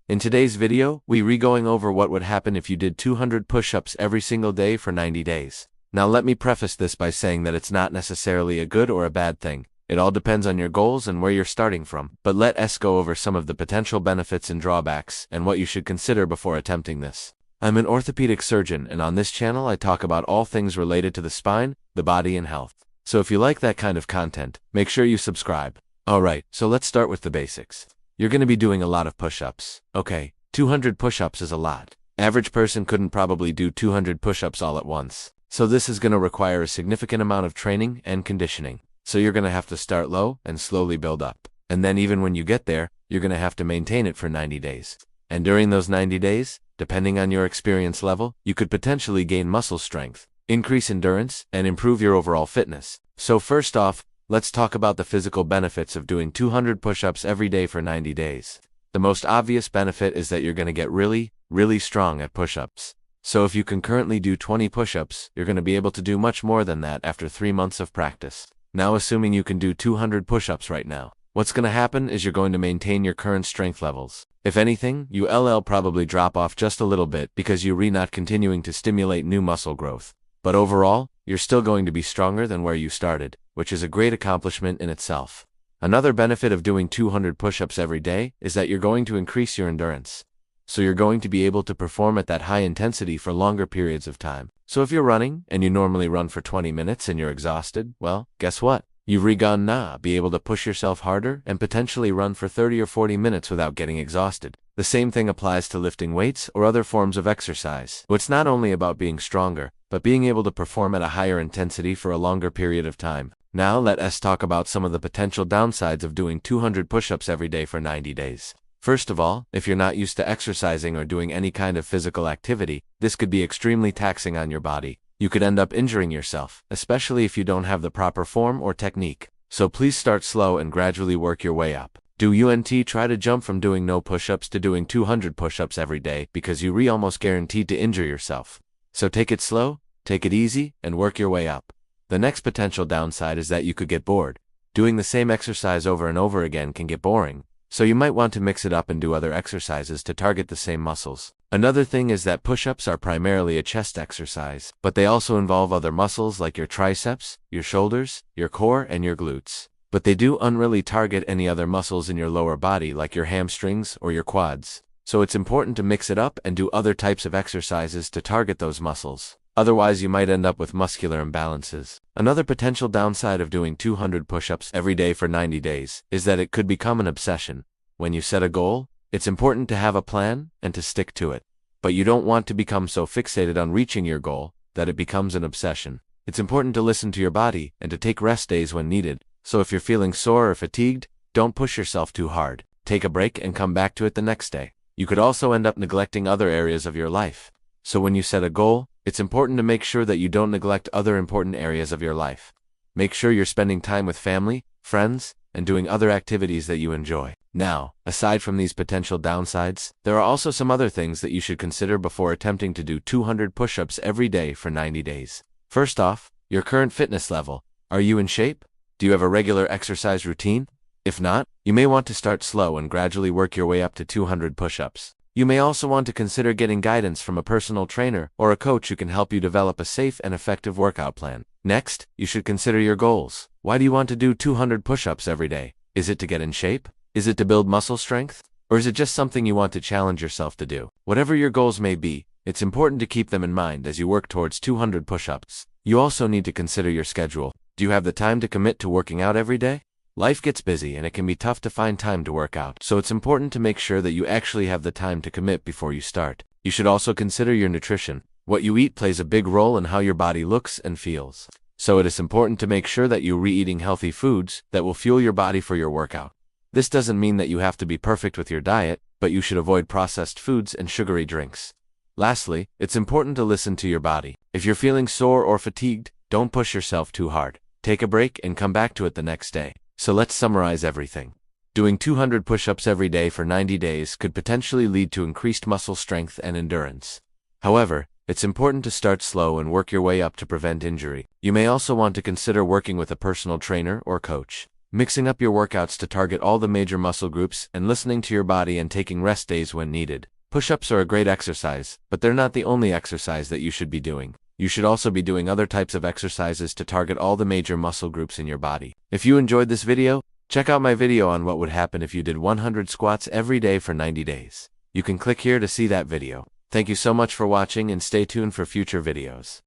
In today's video, we're going over what would happen if you did 200 push-ups every single day for 90 days. Now let me preface this by saying that it's not necessarily a good or a bad thing. It all depends on your goals and where you're starting from. But let us go over some of the potential benefits and drawbacks and what you should consider before attempting this. I'm an orthopedic surgeon, and on this channel I talk about all things related to the spine, the body, and health. So if you like that kind of content, make sure you subscribe. Alright, so let's start with the basics. You're going to be doing a lot of push-ups. Okay, 200 push-ups is a lot. Average person couldn't probably do 200 push-ups all at once. So this is going to require a significant amount of training and conditioning. So you're going to have to start low and slowly build up. And then even when you get there, you're going to have to maintain it for 90 days. And during those 90 days, depending on your experience level, you could potentially gain muscle strength, increase endurance, and improve your overall fitness. So first off, let's talk about the physical benefits of doing 200 push-ups every day for 90 days. The most obvious benefit is that you're going to get really strong at push-ups. So if you can currently do 20 push-ups, you're going to be able to do much more than that after 3 months of practice. Now assuming you can do 200 push-ups right now, what's going to happen is you're going to maintain your current strength levels. If anything, you'll probably drop off just a little bit because you're not continuing to stimulate new muscle growth. But overall, you're still going to be stronger than where you started, which is a great accomplishment in itself. Another benefit of doing 200 push-ups every day is that you're going to increase your endurance. So you're going to be able to perform at that high intensity for longer periods of time. So if you're running, and you normally run for 20 minutes and you're exhausted, well, guess what? You've be able to push yourself harder and potentially run for 30 or 40 minutes without getting exhausted. The same thing applies to lifting weights or other forms of exercise. So it's not only about being stronger, but being able to perform at a higher intensity for a longer period of time. Now let us talk about some of the potential downsides of doing 200 push-ups every day for 90 days. First of all, if you're not used to exercising or doing any kind of physical activity, this could be extremely taxing on your body. You could end up injuring yourself, especially if you don't have the proper form or technique. So please start slow and gradually work your way up. Try to jump from doing no push-ups to doing 200 push-ups every day because you're almost guaranteed to injure yourself. So take it slow, take it easy, and work your way up. The next potential downside is that you could get bored. Doing the same exercise over and over again can get boring, so you might want to mix it up and do other exercises to target the same muscles. Another thing is that push-ups are primarily a chest exercise, but they also involve other muscles like your triceps, your shoulders, your core, and your glutes. But they do really target any other muscles in your lower body like your hamstrings or your quads. So it's important to mix it up and do other types of exercises to target those muscles. Otherwise, you might end up with muscular imbalances. Another potential downside of doing 200 push-ups every day for 90 days is that it could become an obsession. When you set a goal, it's important to have a plan and to stick to it. But you don't want to become so fixated on reaching your goal that it becomes an obsession. It's important to listen to your body and to take rest days when needed. So if you're feeling sore or fatigued, don't push yourself too hard. Take a break and come back to it the next day. You could also end up neglecting other areas of your life. So when you set a goal, it's important to make sure that you don't neglect other important areas of your life. Make sure you're spending time with family, friends, and doing other activities that you enjoy. Now, aside from these potential downsides, there are also some other things that you should consider before attempting to do 200 push-ups every day for 90 days. First off, your current fitness level. Are you in shape? Do you have a regular exercise routine? If not, you may want to start slow and gradually work your way up to 200 push-ups. You may also want to consider getting guidance from a personal trainer or a coach who can help you develop a safe and effective workout plan. Next, you should consider your goals. Why do you want to do 200 push-ups every day? Is it to get in shape? Is it to build muscle strength? Or is it just something you want to challenge yourself to do? Whatever your goals may be, it's important to keep them in mind as you work towards 200 push-ups. You also need to consider your schedule. Do you have the time to commit to working out every day? Life gets busy and it can be tough to find time to work out, so it's important to make sure that you actually have the time to commit before you start. You should also consider your nutrition. What you eat plays a big role in how your body looks and feels. So it is important to make sure that you're eating healthy foods that will fuel your body for your workout. This doesn't mean that you have to be perfect with your diet, but you should avoid processed foods and sugary drinks. Lastly, it's important to listen to your body. If you're feeling sore or fatigued, don't push yourself too hard. Take a break and come back to it the next day. So let's summarize everything. Doing 200 push-ups every day for 90 days could potentially lead to increased muscle strength and endurance. However, it's important to start slow and work your way up to prevent injury. You may also want to consider working with a personal trainer or coach. mixing up your workouts to target all the major muscle groups, and listening to your body and taking rest days when needed. Push-ups are a great exercise, but they're not the only exercise that you should be doing. You should also be doing other types of exercises to target all the major muscle groups in your body. If you enjoyed this video, check out my video on what would happen if you did 100 squats every day for 90 days. You can click here to see that video. Thank you so much for watching and stay tuned for future videos.